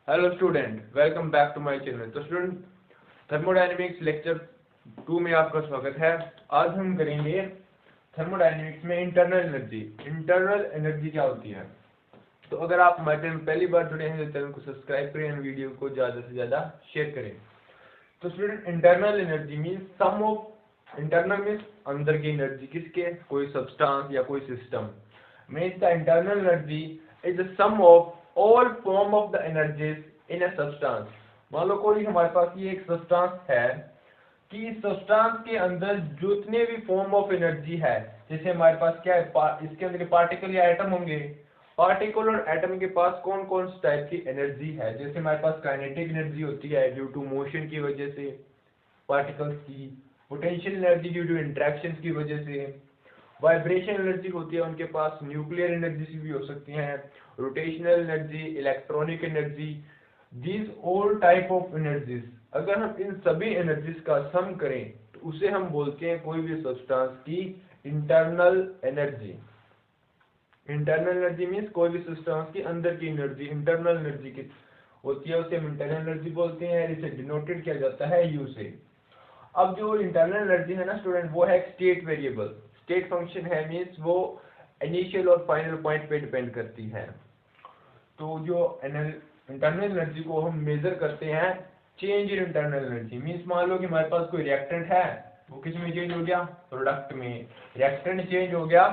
Hello student, welcome back to my channel. तो student, thermodynamics lecture 2 में आपका स्वागत है। आज हम करेंगे थर्मोडायनेमिक्स में इंटरनल एनर्जी। इंटरनल एनर्जी क्या होती है? तो अगर आप हमारे चैनल में पहली बार जुड़े हैं तो चैनल को सब्सक्राइब करें और वीडियो को ज़्यादा से ज़्यादा शेयर करें। तो student, internal energy means sum of, internal means अंदर की एनर्जी, किसके? कोई सब्सटेंस या कोई system. Means the internal energy is the sum of all form of the energies in a substance. मान लो कोई हमारे पास ये एक सब्सटेंस है कि इस सब्सटेंस के अंदर जितने भी फॉर्म ऑफ एनर्जी है, जैसे हमारे पास क्या है, इसके अंदर पार्टिकल या एटम होंगे। पार्टिकल और एटम के पास कौन कौन सी टाइप की एनर्जी है? जैसे हमारे पास काइनेटिक एनर्जी होती है ड्यू टू मोशन की वजह से पार्टिकल्स की, potential energy due to interaction की वजह से, वाइब्रेशन एनर्जी होती है उनके पास, न्यूक्लियर एनर्जी भी हो सकती हैं, rotational energy, electronic energy, these all type of energies. अगर हम इन सभी एनर्जीज का सम करें तो उसे हम बोलते हैं कोई भी सब्सटेंस की internal energy. Internal energy means कोई भी सब्सटेंस की अंदर की एनर्जी इंटरनल एनर्जी की होती है, उसे हम इंटरनल एनर्जी बोलते हैं। इसे डिनोटेड किया जाता है यू से। अब जो इंटरनल एनर्जी है ना स्टूडेंट, वो है स्टेट वेरिएबल। स्टेट फंक्शन है, मीन्स वो इनिशियल और फाइनल पॉइंट पे डिपेंड करती है। तो जो इंटरनल एनर्जी को हम मेजर करते हैं change in internal energy. Means मान लो कि हमारे पास कोई रिएक्टेंट है, वो किस में चेंज हो गया? प्रोडक्ट में। रिएक्टेंट चेंज हो गया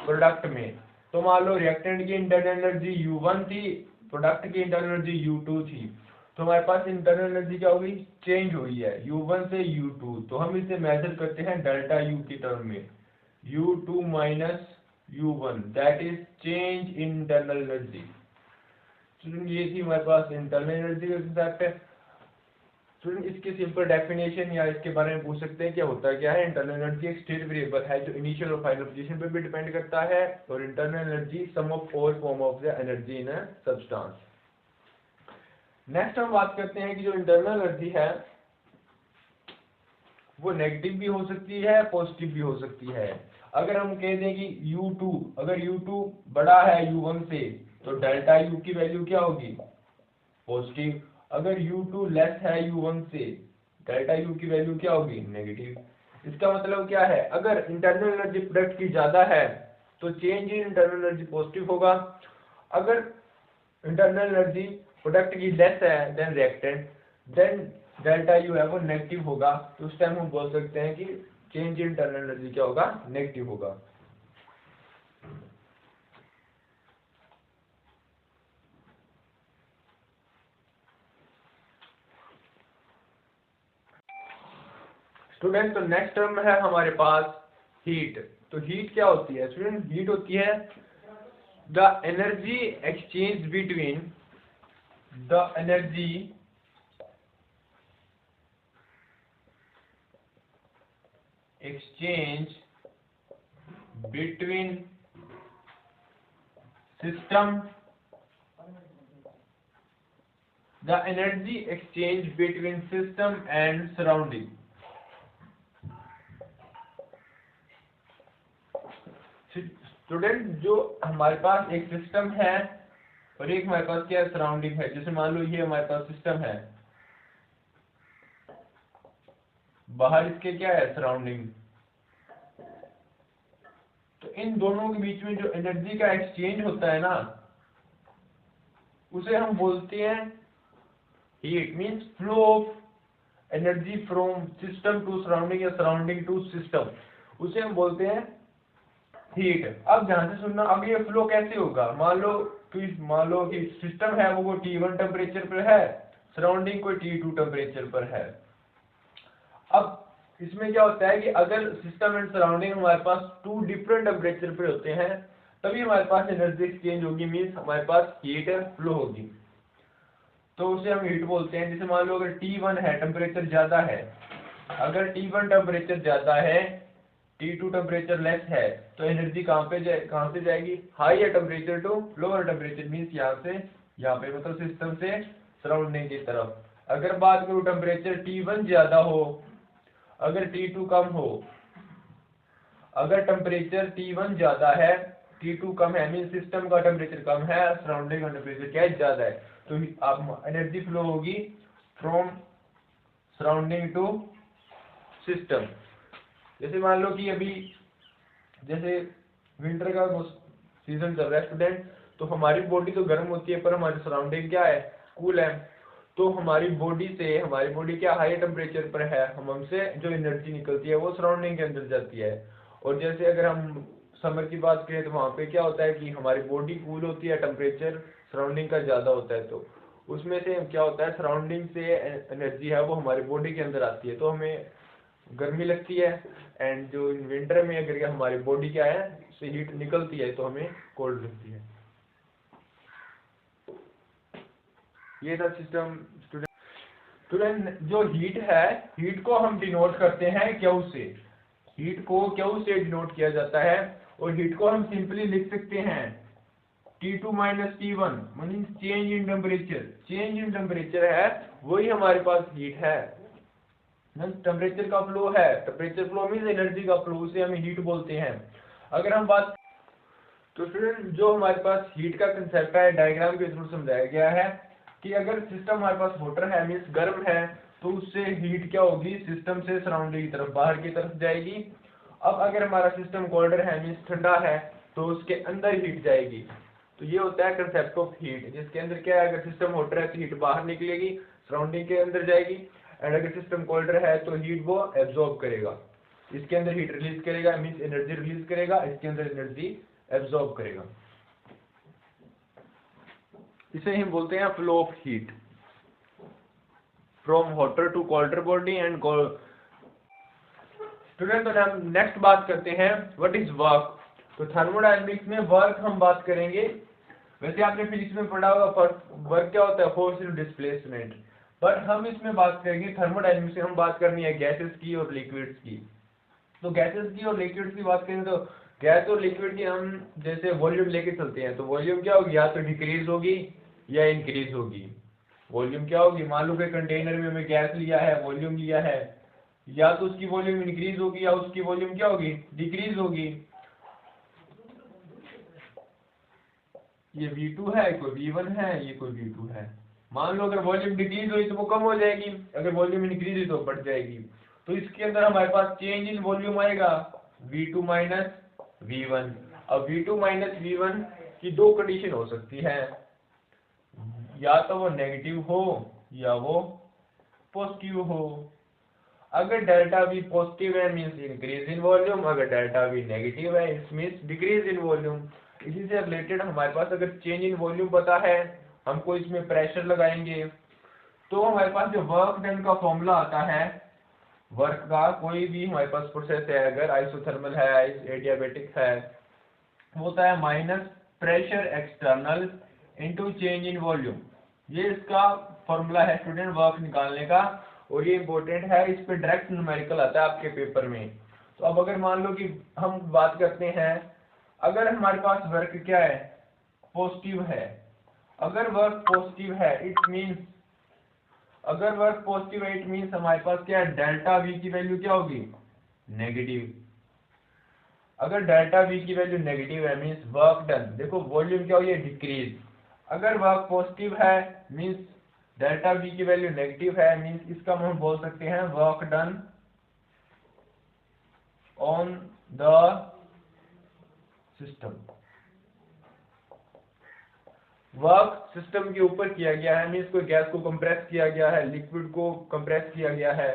प्रोडक्ट में। तो मान लो रिएक्टेंट की इंटरनल एनर्जी U1 थी, प्रोडक्ट की इंटरनल एनर्जी U2 थी। तो हमारे पास इंटरनल एनर्जी क्या होगी? चेंज हुई है U1 से U2। तो हम इसे मेजर करते हैं डेल्टा U की टर्म में, U2 minus U1, that is change in internal energy. ये थी हमारे पास इंटरनल एनर्जी का कंसेप्ट है। स्टूडेंट, इसकी सिंपल डेफिनेशन या इसके बारे में पूछ सकते हैं क्या होता है, क्या है? इंटरनल एनर्जी एक स्टेट वेरिएबल है जो इनिशियल और फाइनल पोजीशन पे भी डिपेंड करता है, और internal energy sum of all form of the energy in a substance. Next हम बात करते हैं कि जो इंटरनल एनर्जी है वो नेगेटिव भी हो सकती है, पॉजिटिव भी हो सकती है। अगर हम कह दें कि U2, अगर U2 बड़ा है U1 से, तो डेल्टा U की वैल्यू क्या होगी? पॉजिटिव। अगर U2 लेस है U1 से, डेल्टा U की वैल्यू क्या होगी? नेगेटिव। इसका मतलब क्या है? अगर इंटरनल एनर्जी प्रोडक्ट की ज्यादा है तो change in internal energy positive होगा। अगर इंटरनल एनर्जी प्रोडक्ट की लेस है then reactant, then delta U है वो नेगेटिव होगा। तो उस टाइम हम बोल सकते हैं कि चेंज इन इंटरनल एनर्जी क्या होगा? नेगेटिव होगा। स्टूडेंट, तो नेक्स्ट टर्म है हमारे पास हीट। तो हीट क्या होती है स्टूडेंट? हीट होती है the energy exchange between the energy exchange between system, the energy exchange between system and surrounding। Student, जो हमारे पास एक सिस्टम है और एक हमारे पास क्या सराउंडिंग है। जैसे मान लो ये हमारे पास सिस्टम है, बाहर इसके क्या है? सराउंडिंग। तो इन दोनों के बीच में जो एनर्जी का एक्सचेंज होता है ना, उसे हम बोलते हैं heat. Means flow of energy from system to surrounding or surrounding to system, उसे हम बोलते हैं हीट। अब ध्यान से सुनना, अब ये फ्लो कैसे होगा? मान लो कि सिस्टम है वो T1 टेम्परेचर पर है, सराउंडिंग कोई T2 टेम्परेचर पर है। अब इसमें क्या होता है कि अगर सिस्टम एंड सराउंडिंग हमारे पास 2 डिफरेंट टेम्परेचर पे होते हैं, तभी हमारे पास एनर्जी एक्सचेंज होगी, मीन्स हमारे पास हीट फ्लो होगी। तो उसे हम हीट बोलते हैं। जैसे मान लो अगर T1 है, टेम्परेचर ज्यादा है, अगर T1 टेम्परेचर ज्यादा है, T2 टेम्परेचर लेस है, तो एनर्जी कहाँ से जाएगी? Higher temperature to lower temperature, means यहाँ से यहाँ पे, मतलब सिस्टम से सराउंडिंग की तरफ। अगर बात करूँ टेम्परेचर T1 ज्यादा हो, अगर T2 कम हो, अगर टेम्परेचर T1 ज्यादा है T2 कम है, मीन सिस्टम का टेम्परेचर कम है, सराउंडिंग का टेम्परेचर क्या है, ज्यादा है। तो आप एनर्जी फ्लो होगी फ्रॉम सराउंडिंग टू सिस्टम। जैसे मान लो कि अभी जैसे विंटर का सीजन चल रहा है स्टूडेंट, तो हमारी बॉडी तो गर्म होती है पर हमारी सराउंडिंग क्या है, कूल है। तो हमारी बॉडी क्या हाई टेम्परेचर पर है, हमसे जो एनर्जी निकलती है वो सराउंडिंग के अंदर जाती है। और जैसे अगर हम समर की बात करें तो वहाँ पे क्या होता है कि हमारी बॉडी कूल होती है, टेम्परेचर सराउंडिंग का ज़्यादा होता है, तो उसमें से क्या होता है, सराउंडिंग से एनर्जी है वो हमारी बॉडी के अंदर आती है, तो हमें गर्मी लगती है। एंड जो इन विंटर में अगर हमारी बॉडी क्या है से हीट निकलती है तो हमें कोल्ड लगती है। ये था सिस्टम स्टूडेंट। जो हीट है, हीट को हम डिनोट करते हैं क्यू से, हीट को क्यू से डिनोट किया जाता है। और हीट को हम सिंपली लिख सकते हैं T2 minus T1 means change in temperature. Change in temperature है वही हमारे पास हीट है, टेम्परेचर का फ्लो है, टेम्परेचर फ्लो मीन्स एनर्जी का फ्लो, उसे हम हीट बोलते हैं। अगर हम बात तो स्टूडेंट जो हमारे पास हीट का कंसेप्ट है डायग्राम के थ्रू समझाया गया है कि अगर सिस्टम हमारे पास वाटर है मीन्स गर्म है, तो उससे हीट क्या होगी, सिस्टम से सराउंडिंग की तरफ बाहर की तरफ जाएगी। अब अगर हमारा सिस्टम कोल्डर है मीन्स ठंडा है, तो उसके अंदर हीट जाएगी। तो ये होता है कंसेप्ट ऑफ हीट, जिसके अंदर क्या है, अगर सिस्टम हॉटर है तो हीट बाहर निकलेगी, सराउंडिंग के अंदर जाएगी। एंड अगर सिस्टम कोल्डर है तो हीट वो एब्जॉर्ब करेगा, इसके अंदर हीट रिलीज करेगा मीन्स एनर्जी रिलीज करेगा, इसके अंदर एनर्जी एब्जॉर्ब करेगा। इसे हम बोलते हैं flow of heat from hotter to colder body and student. तो हम नेक्स्ट बात करते हैं व्हाट इज वर्क। तो थर्मोडायनेमिक्स में वर्क हम बात करेंगे। वैसे आपने फिजिक्स में पढ़ा होगा वर्क क्या होता है, फोर्स इन डिस्प्लेसमेंट, बट हम इसमें बात करेंगे थर्मोडायनेमिक्स में हम बात करनी है गैसेस की और लिक्विड्स की। तो गैसेस की और लिक्विड्स की बात करें तो गैस और लिक्विड की हम जैसे वॉल्यूम लेके चलते हैं, तो वॉल्यूम क्या होगी, या तो डिक्रीज होगी या इंक्रीज होगी। वॉल्यूम क्या होगी, मान लो कि कंटेनर में हमें गैस लिया है, वॉल्यूम लिया है, या तो उसकी वॉल्यूम इंक्रीज होगी या उसकी वॉल्यूम क्या होगी, डिक्रीज होगी। ये V2 है, कोई V1 है, ये कोई V2 है। मान लो अगर वॉल्यूम डिक्रीज हुई तो वो कम हो जाएगी, अगर वॉल्यूम इंक्रीज हुई तो बढ़ जाएगी। तो इसके अंदर हमारे पास चेंज इन वॉल्यूम आएगा V2 माइनस V1। अब V2 माइनस V1 की दो कंडीशन हो सकती है, या तो वो नेगेटिव हो या वो पॉजिटिव हो। अगर डेल्टा V पॉजिटिव है मीन्स इंक्रीज इन वॉल्यूम, अगर डेल्टा V नेगेटिव है it means decrease in volume. इसी से रिलेटेड हमारे पास अगर चेंज इन वॉल्यूम पता है, हमको इसमें प्रेशर लगाएंगे, तो हमारे पास जो वर्क डन का फॉर्मूला आता है, वर्क का कोई भी हमारे पास प्रोसेस है, अगर आइसोथर्मल है, एडियाबेटिक है, वो होता है minus pressure external into change in volume. ये इसका फॉर्मूला है स्टूडेंट वर्क निकालने का, और ये इंपॉर्टेंट है, इस पे डायरेक्ट न्यूमेरिकल आता है आपके पेपर में। तो अब अगर मान लो कि हम बात करते हैं, अगर हमारे पास वर्क क्या है, पॉजिटिव है, अगर वर्क पॉजिटिव है इट मींस, अगर वर्क पॉजिटिव है इट मींस हमारे पास क्या है, डेल्टा V की वैल्यू क्या होगी, नेगेटिव। अगर डेल्टा V की वैल्यू नेगेटिव है मींस वर्क डन, देखो वॉल्यूम क्या हुई है, डिक्रीज। अगर वर्क पॉजिटिव है मींस डेल्टा V की वैल्यू नेगेटिव है, मींस इसका हम बोल सकते हैं work done on the system. Work system के ऊपर किया गया है मींस कोई गैस को कंप्रेस किया गया है, लिक्विड को कंप्रेस किया गया है।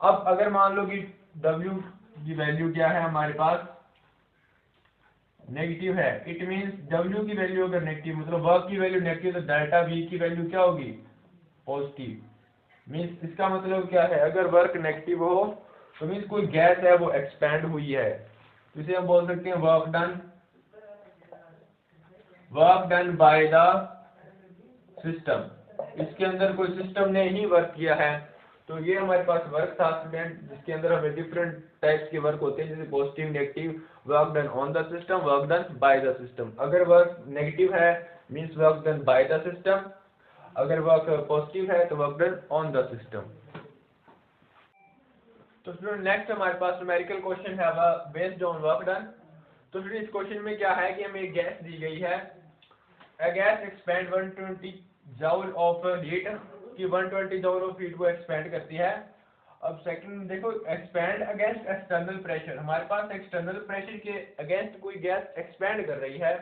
अब अगर मान लो कि W की वैल्यू क्या है हमारे पास, नेगेटिव है, इट मींस W की वैल्यू अगर नेगेटिव, मतलब वर्क की वैल्यू नेगेटिव, तो डेल्टा V की वैल्यू क्या होगी, पॉजिटिव। मींस इसका मतलब क्या है, अगर वर्क नेगेटिव हो तो मींस कोई गैस है वो एक्सपैंड हुई है, तो इसे हम बोल सकते हैं work done by the system. इसके अंदर कोई सिस्टम ने ही वर्क किया है। तो ये हमारे पास वर्क था स्टूडेंट, जिसके अंदर हमें डिफरेंट टाइप्स के वर्क होते हैं, जैसे positive, negative, work done on the system, work done by the system. अगर वर्क नेगेटिव है means work done by the system, अगर वर्क पॉजिटिव है तो work done on the system. तो स्टूडेंट नेक्स्ट हमारे पास न्यूमेरिकल क्वेश्चन है based on work done. तो फिर इस क्वेश्चन में क्या है कि हमें एक गैस दी गई है, a gas expand 120 joule of heat, कि 120 जूल ऑफ हीट को एक्सपेंड करती है। अब सेकंड देखो, एक्सपेंड अगेंस्ट एक्सटर्नल प्रेशर, हमारे पास एक्सटर्नल प्रेशर के अगेंस्ट कोई गैस एक्सपेंड कर रही है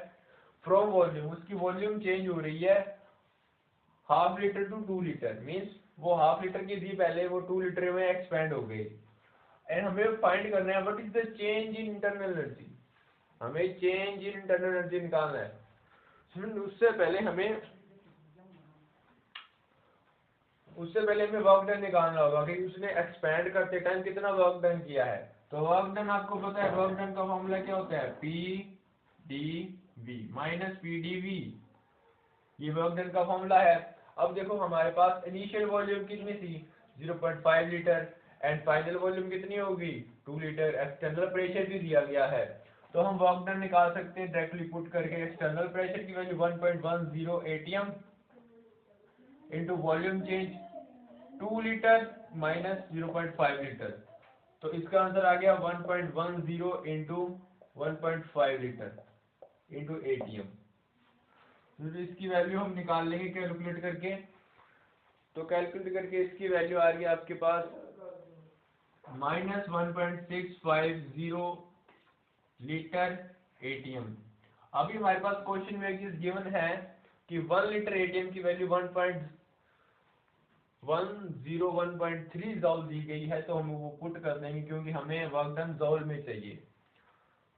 फ्रॉम वॉल्यूम, उसकी वॉल्यूम चेंज हो रही है half litre to 2 litre, means वो हाफ लीटर की थी पहले, वो 2 लीटर में एक्सपेंड हो गई। एंड हमें फाइंड करना है what is the change in internal energy, हमें चेंज इन इंटरनल एनर्जी निकालना है। उससे पहले हमें वर्क डन निकालना होगा कि उसने एक्सपेंड करते टाइम कितना वर्क डन किया है। तो वर्क डन आपको पता है, वर्क डन का फॉर्मूला क्या होता है, P D V minus P D V, ये वर्क डन का फॉर्मूला है। अब देखो हमारे पास इनिशियल वॉल्यूम कितनी थी 0.5 लीटर एंड फाइनल वॉल्यूम कितनी होगी 2 लीटर, एक्सटर्नल प्रेशर भी दिया गया है, तो हम वर्क डन निकाल सकते हैं डायरेक्टली पुट करके। एक्सटर्नल प्रेशर की value 1.10 ATM into volume change 2 litre minus 0.5 litre, तो इसका आंसर आ गया 1.10 इंटू 1.5 लीटर इंटू एटीएम। तो इसकी वैल्यू हम निकाल लेंगे कैलकुलेट करके। तो कैलकुलेट करके इसकी वैल्यू आ रही है आपके पास -1.650 लीटर एटीएम। अभी हमारे पास क्वेश्चन में एक चीज गिवन है कि 1 लीटर एटीएम की वैल्यू 1.103 जॉल दी गई है, तो हम वो पुट कर देंगे क्योंकि हमें वर्क डन जॉल में चाहिए।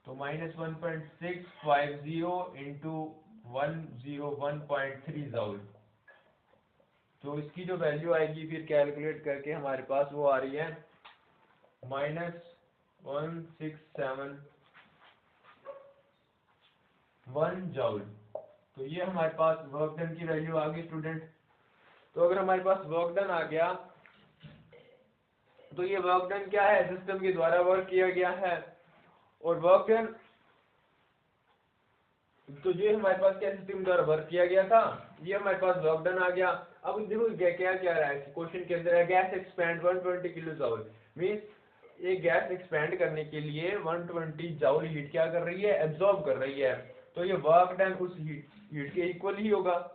तो -1.650 इंटू 101.3 जॉल, तो इसकी जो वैल्यू आएगी फिर कैलकुलेट करके हमारे पास वो आ रही है -1671 जॉल। तो ये हमारे पास वर्क डन की वैल्यू आ गई स्टूडेंट। तो अगर हमारे पास वर्क डन आ गया तो ये वर्क डन क्या है, सिस्टम के द्वारा वर्क किया गया है, और वर्क डन तो ये हमारे पास क्या सिस्टम द्वारा वर्क किया गया था, ये हमारे पास वर्क डन आ गया। अब देखो क्या क्या रहा है क्वेश्चन के अंदर है, gas expand 120 kilo joule, means ये गैस एक्सपेंड करने के लिए 120 जूल हीट क्या कर रही है, एब्जॉर्ब कर रही है, तो ये वर्क डन उस हीट के इक्वल ही होगा,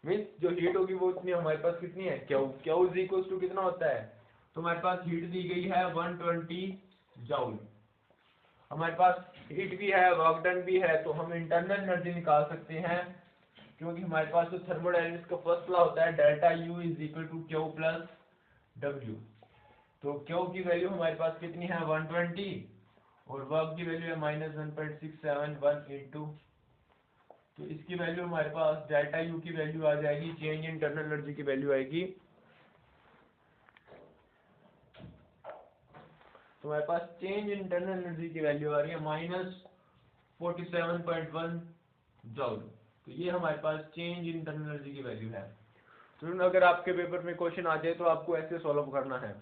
मींस जो हीट होगी वो इतनी हमारे पास कितनी है, क्यू इज इक्वल टू कितना होता है, तो हमारे पास हीट दी गई है 120 जूल, हमारे पास हीट भी है वर्क डन भी है, तो हम इंटरनल एनर्जी निकाल सकते हैं, क्योंकि हमारे पास जो थर्मोडायनेमिक्स का फर्स्ट लॉ होता है delta U is equal to Q plus W. तो क्यू की वैल्यू हमारे पास कितनी है 120 और वर्क की वैल्यू है -1.671 इंटू, तो इसकी वैल्यू हमारे पास डेल्टा यू की वैल्यू आ जाएगी, चेंज इन इंटरनल एनर्जी की वैल्यू आएगी, तो हमारे पास चेंज इन इंटरनल एनर्जी की वैल्यू आ रही है -47.1 जूल। तो ये हमारे पास चेंज इन इंटरनल एनर्जी की वैल्यू है। तो अगर आपके पेपर में क्वेश्चन आ जाए तो आपको ऐसे सॉल्व करना है।